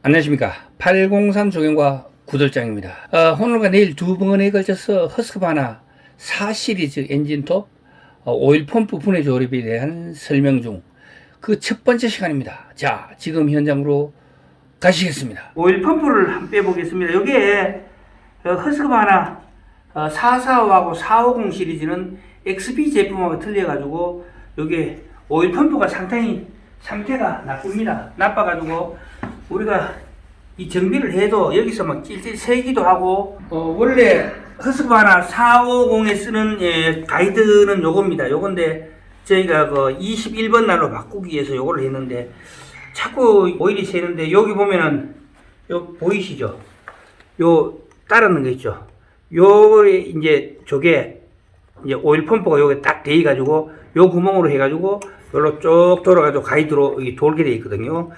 안녕하십니까. 803 조경과 구들장입니다. 오늘과 내일 두 번에 걸쳐서 허스크바나 4 시리즈 엔진톱 오일 펌프 분해 조립에 대한 설명 중 그 첫 번째 시간입니다. 자, 지금 현장으로 가시겠습니다. 오일 펌프를 한번 빼보겠습니다. 여기에 허스크바나 445하고 450 시리즈는 XB 제품하고 틀려가지고 여기에 오일 펌프가 상당히 상태가 나쁩니다. 나빠가지고 우리가 이 정비를 해도 여기서 막 찔찔 새기도 하고, 원래 허스크바나 450에 쓰는 가이드는 요겁니다. 요건데 저희가 그 21번 날로 바꾸기 위해서 요거를 했는데 자꾸 오일이 새는데, 여기 보면은 요 보이시죠? 요 따르는 거 있죠? 요게 이제 저게 이제 오일 펌프가 요게 딱 돼 가지고 요 구멍으로 해 가지고 요로 쭉 돌아가지고 가이드로 돌게 돼 있거든요.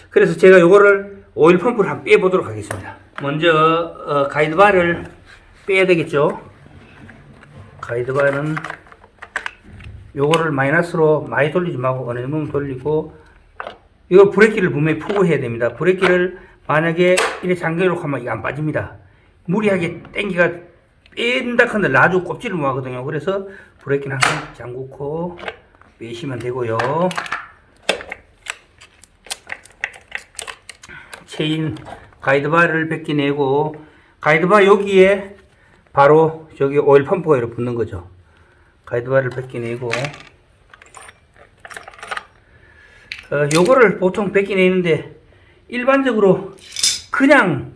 그래서 제가 요거를 오일 펌프를 한번 빼 보도록 하겠습니다. 먼저 가이드바를 빼야 되겠죠. 가이드바는 요거를 마이너스로 많이 돌리지 말고 어느 정도 돌리고, 이거 브레이크를 분명히 푸고 해야 됩니다. 브레이크를 만약에 이렇게 잠겨놓고 하면 이게 안 빠집니다. 무리하게 땡기가 뺀다 한들 나중에 꼽지를 못하거든요. 그래서 브레이크는 항상 잠그고 빼시면 되고요. 체인 가이드바를 벗겨내고, 가이드바 여기에 바로 저기 오일 펌프가 이렇게 붙는 거죠. 가이드바를 벗겨내고, 요거를 보통 벗겨내는데 일반적으로 그냥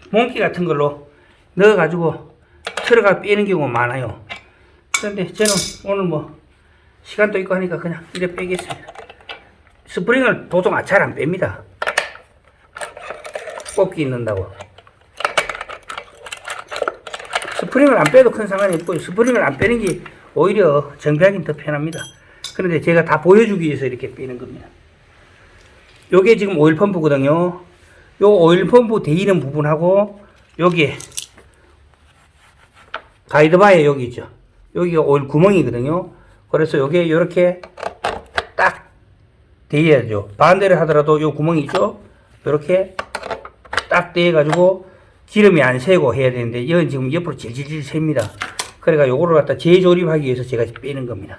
몽키 같은 걸로 넣어가지고 틀어가 빼는 경우가 많아요. 그런데 저는 오늘 뭐 시간도 있고 하니까 그냥 이렇게 빼겠습니다. 스프링을 보통 잘 안 뺍니다. 꼽기 있는다고. 스프링을 안 빼도 큰 상관이 없고, 스프링을 안 빼는 게 오히려 정비하기는 더 편합니다. 그런데 제가 다 보여주기 위해서 이렇게 빼는 겁니다. 요게 지금 오일 펌프거든요. 요 오일 펌프 돼 있는 부분하고 여기에 가이드바에 여기 있죠. 여기가 오일 구멍이거든요. 그래서 요게 요렇게 딱 대야죠. 반대로 하더라도 요 구멍이 있죠. 요렇게 딱 대가지고 기름이 안 새고 해야 되는데, 이건 지금 옆으로 질질질 셉니다. 그러니까 요거를 갖다 재조립하기 위해서 제가 빼는 겁니다.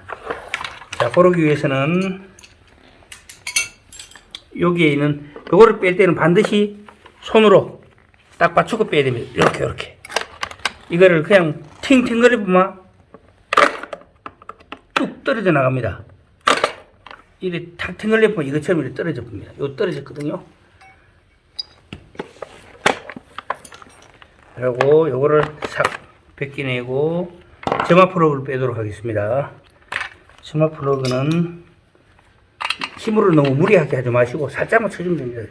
자, 그러기 위해서는 여기에 있는 요거를 뺄 때는 반드시 손으로 딱 맞추고 빼야 됩니다. 이렇게 이거를 그냥 팅팅거려 보면 뚝 떨어져 나갑니다. 이래 탁 팅거려 보면 이것처럼 이렇게 떨어져 봅니다. 요 떨어졌거든요. 그리고 요거를 싹 벗겨내고 점화 플러그를 빼도록 하겠습니다. 점화 플러그는 힘으로 너무 무리하게 하지 마시고 살짝만 쳐주면 됩니다.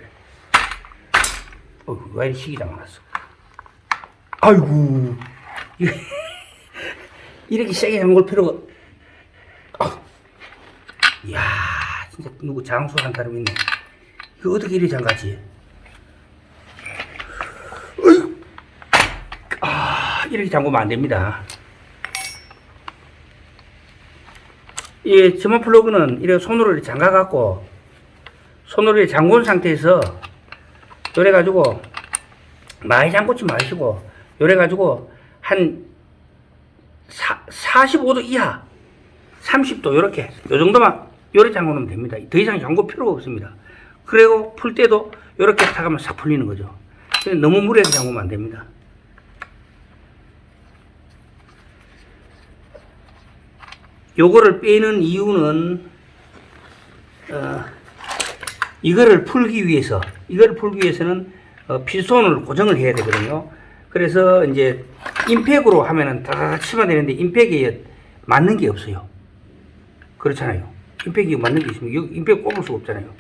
왜 이리 시기 당났어? 아이고, 이렇게 세게 잠글 필요가. 이야, 진짜 누구 장수한 사람 있네. 이거 어떻게 이리 장가지? 이렇게 잠그면 안 됩니다. 이 점화 플러그는 이렇게 손으로 이렇게 잠가 갖고, 손으로 이렇게 잠근 상태에서 요래 가지고 많이 잠그지 마시고, 요래 가지고 한 45도 이하 30도 요렇게 요 정도만 요래 잠그면 됩니다. 더 이상 잠글 필요가 없습니다. 그리고 풀 때도 요렇게 타가면 싹 풀리는 거죠. 너무 무리하게 잠그면 안 됩니다. 요거를 빼는 이유는 이거를 풀기 위해서는 피스톤을 고정을 해야 되거든요. 그래서 이제 임팩으로 하면은 다다닥 치면 되는데, 임팩에 맞는 게 없어요. 그렇잖아요. 임팩이 맞는 게 있으면 여기 임팩 꼽을 수가 없잖아요.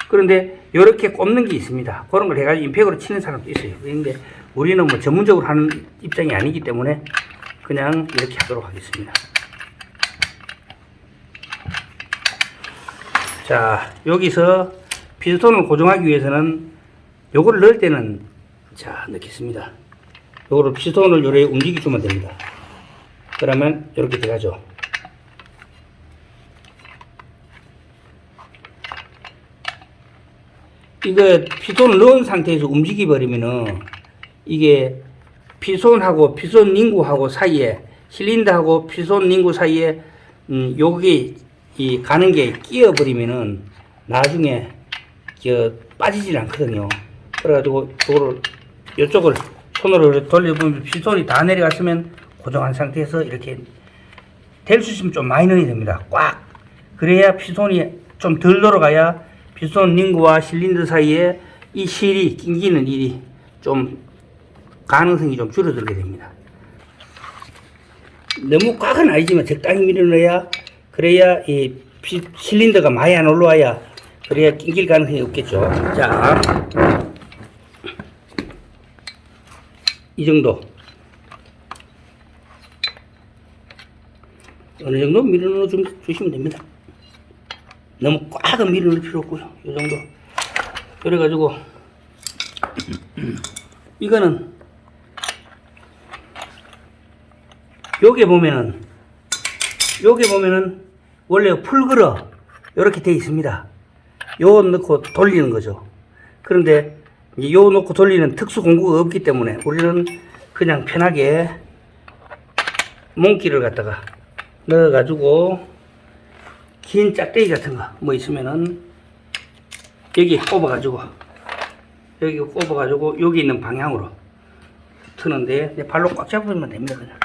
그런데 이렇게 꼽는 게 있습니다. 그런 걸 해가지고 임팩으로 치는 사람도 있어요. 그런데 우리는 뭐 전문적으로 하는 입장이 아니기 때문에 그냥 이렇게 하도록 하겠습니다. 자, 여기서 피스톤을 고정하기 위해서는 요거를 넣을 때는, 자, 넣겠습니다. 요거를 피스톤을 요래 움직여 주면 됩니다. 그러면 이렇게 들어가죠. 이거 피손을 넣은 상태에서 움직여 버리면은 이게 피손하고 피손 링구하고 사이에 실린더하고 피손 링구 사이에 요게 이 가는 게 끼어 버리면은 나중에 빠지질 않거든요. 그래가지고 요쪽을 손으로 돌려보면 피손이 다 내려갔으면 고정한 상태에서 이렇게 될 수 있으면 좀 많이 넣어야 됩니다. 꽉. 그래야 피손이 좀 덜 돌아가야 피손 링구와 실린더 사이에 이 실이 낑기는 일이 좀 가능성이 좀 줄어들게 됩니다. 너무 꽉은 아니지만 적당히 밀어넣어야 그래야 이 실린더가 많이 안 올라와야 그래야 낑길 가능성이 없겠죠. 자, 이 정도. 어느 정도 밀어넣어 주시면 됩니다. 너무 꽉은 밀어넣을 필요 없고요. 이 정도. 그래가지고, 이거는, 요게 보면은, 원래 풀그러, 요렇게 돼 있습니다. 요 넣고 돌리는 거죠. 그런데, 요 놓고 돌리는 특수 공구가 없기 때문에, 우리는 그냥 편하게, 몽기를 갖다가, 넣어가지고 긴 짝대기 같은 거 뭐 있으면은 여기 꼽아가지고 여기 있는 방향으로 트는데 내 발로 꽉 잡으면 됩니다. 그냥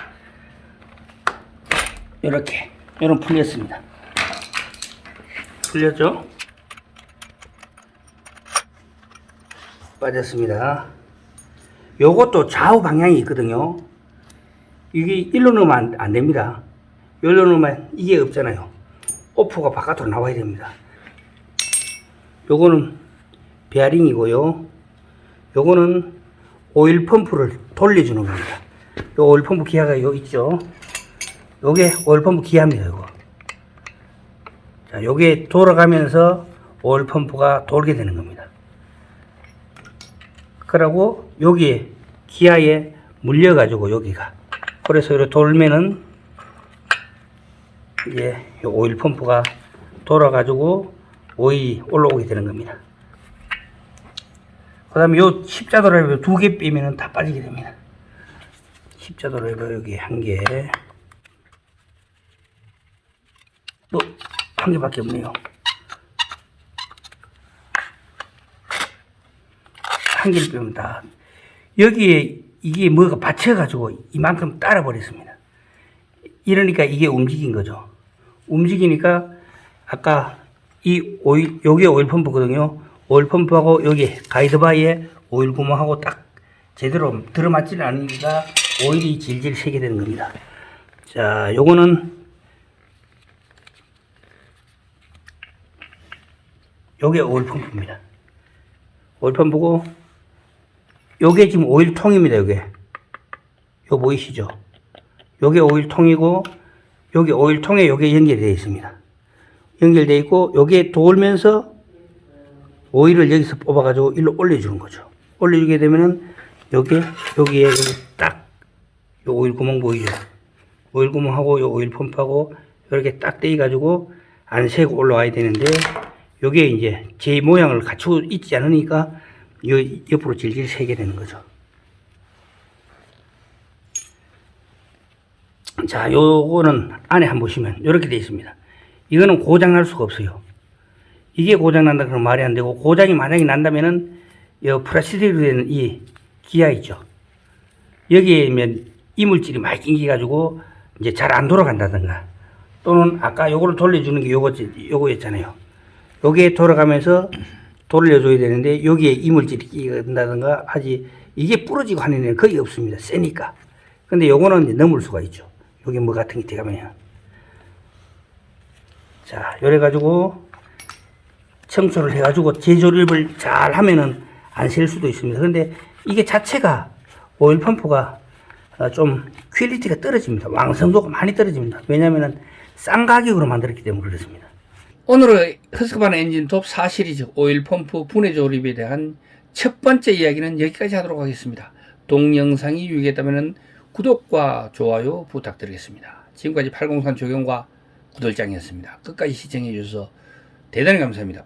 이렇게 요런 풀렸습니다. 풀렸죠? 빠졌습니다. 요것도 좌우 방향이 있거든요. 이게 일로 넣으면 안 됩니다. 열로 넣으면 이게 없잖아요. 오프가 바깥으로 나와야 됩니다. 요거는 베어링이고요. 요거는 오일 펌프를 돌려주는 겁니다. 요 오일 펌프 기아가 요 있죠. 요게 오일 펌프 기아입니다. 요거. 자, 요게 돌아가면서 오일 펌프가 돌게 되는 겁니다. 그러고 여기에 기아에 물려가지고 여기가 그래서 이렇게 돌면은 이제 요 오일 펌프가 돌아가지고 오일이 올라오게 되는 겁니다. 그 다음에 요 십자 드라이버 2개 빼면은 다 빠지게 됩니다. 십자 드라이버 여기 1개, 또 1개밖에 없네요. 1개를 빼면 다 여기에 이게 뭐가 받쳐가지고 이만큼 따라 버렸습니다. 이러니까 이게 움직인 거죠. 움직이니까 아까 요게 오일 펌프거든요. 오일 펌프하고 여기 가이드바이에 오일 구멍하고 딱 제대로 들어맞지는 않으니까 오일이 질질 새게 되는 겁니다. 자, 요거는 요게 오일 펌프입니다. 오일 펌프고 요게 지금 오일통입니다. 요게 요 보이시죠? 요게 오일통이고 여기 오일통에 요게 연결되어 있습니다. 연결되어 있고 요게 돌면서 오일을 여기서 뽑아가지고 일로 올려주는 거죠. 올려주게 되면은 여기에 여기 딱 요 오일 구멍 보이죠? 오일 구멍하고 요 오일 펌프하고 이렇게 딱 떼가지고 안 새고 올라와야 되는데 요게 이제 제 모양을 갖추고 있지 않으니까 요 옆으로 질질 새게 되는 거죠. 자, 요거는 안에 한번 보시면 이렇게 되어 있습니다. 이거는 고장 날 수가 없어요. 이게 고장 난다 그러면 말이 안 되고, 고장이 만약에 난다면은 요 플라스틱으로 된 이 기아 있죠. 여기에 이물질이 많이 낑겨 가지고 이제 잘 안 돌아간다든가, 또는 아까 요거를 돌려주는 게 요거였잖아요. 요게 돌아가면서 돌려줘야 되는데 여기에 이물질이 끼는다든가 하지, 이게 부러지고 하는 애는 거의 없습니다. 세니까. 근데 요거는 이제 넘을 수가 있죠. 여기 뭐 같은 게 들어가면. 자, 요래가지고 청소를 해가지고 재조립을 잘 하면은 안 셀 수도 있습니다. 근데 이게 자체가 오일 펌프가 좀 퀄리티가 떨어집니다. 완성도가 많이 떨어집니다. 왜냐면은 싼 가격으로 만들었기 때문에 그렇습니다. 오늘의 허스크바나 엔진톱 4시리즈 오일 펌프 분해 조립에 대한 첫 번째 이야기는 여기까지 하도록 하겠습니다. 동영상이 유익했다면 구독과 좋아요 부탁드리겠습니다. 지금까지 803 조경과 구돌장이었습니다. 끝까지 시청해 주셔서 대단히 감사합니다.